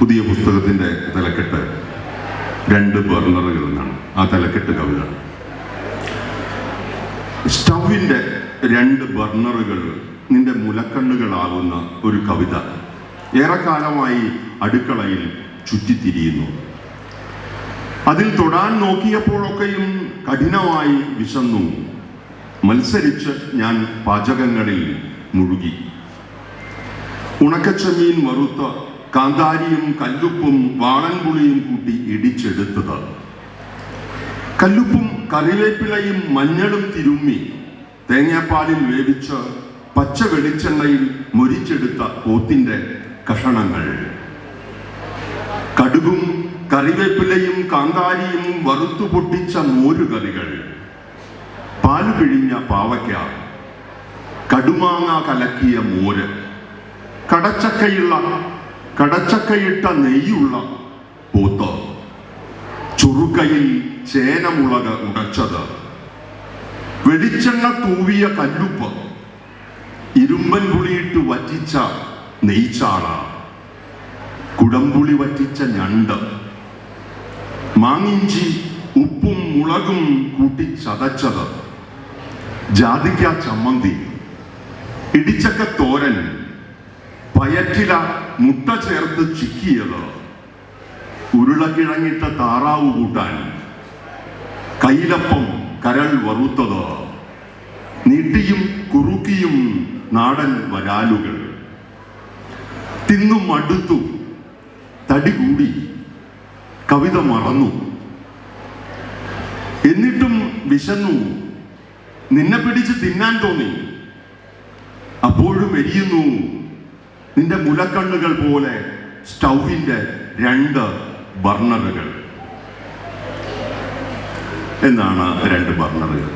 പുതിയ പുസ്തകത്തിൻ്റെ തലക്കെട്ട് 2 ബർണറുകൾ എന്നാണ്. ആ തലക്കെട്ട് കവിത. സ്റ്റൗവിൻ്റെ 2 ബർണറുകൾ നിന്റെ മുലക്കണ്ണുകളാകുന്ന ഒരു കവിത ഏറെക്കാലമായി അടുക്കളയിൽ ചുറ്റിത്തിരിയുന്നു. അതിൽ തൊടാൻ നോക്കിയപ്പോഴൊക്കെയും കഠിനമായി വിശന്നു. മത്സരിച്ച് ഞാൻ പാചകങ്ങളിൽ മുഴുകി. ഉണക്കച്ചമീൻ വറുത്ത കാന്താരിയും കല്ലുപ്പും വാളൻപുളിയും കൂട്ടി ഇടിച്ചെടുത്തത്. കല്ലുപ്പും കറിവേപ്പിലയും മഞ്ഞളും തിരുമ്മി തേങ്ങാപ്പാലിൽ വേവിച്ച് പച്ച വെളിച്ചെണ്ണയിൽ മൊരിച്ചെടുത്ത പോത്തിന്റെ കഷണങ്ങൾ. കടുകും കറിവേപ്പിലയും കാന്താരിയും വറുത്തു പൊട്ടിച്ച മോരുകറികൾ. പാല് പിഴിഞ്ഞ പാവയ്ക്ക, കടുമാങ്ങ കലക്കിയ മോര്, കടച്ചക്കയിട്ട നെയ്യുള്ള പോത്ത്, ചുറുക്കയിൽ ചേനമുളക് ഉടച്ചത്, വെളിച്ചെണ്ണ തൂവിയ കല്ലുപ്പ്, ഇരുമ്പൻ പുളിയിട്ട് വറ്റിച്ച നെയ്ച്ചാള, കുടംപുളി വറ്റിച്ച ഞണ്ട്, മാങ്ങിഞ്ചി ഉപ്പും മുളകും കൂട്ടി ചതച്ചത്, ജാതിക്ക ചമ്മന്തി, ഇടിച്ചക്ക തോരൻ, പയറ്റില മുട്ട ചേർത്ത് ചിക്കിയത്, ഉരുളക്കിഴങ്ങിട്ട താറാവ് കൂട്ടാൻ, കൈലപ്പം കരൾ വറുത്തത്, നീട്ടിയും കുറുക്കിയും നാടൻ വരാലുകൾ. തിന്നും മടുത്തു, തടി കൂടി, കവിത മറന്നു. എന്നിട്ടും വിശന്നു. നിന്നെ പിടിച്ച് തിന്നാൻ തോന്നി. അപ്പോഴും എരിയുന്നു നിന്റെ മുലക്കണ്ണുകൾ പോലെ സ്റ്റൗവിൻ്റെ 2 ബർണറുകൾ എന്നാണ് 2 ബർണറുകൾ.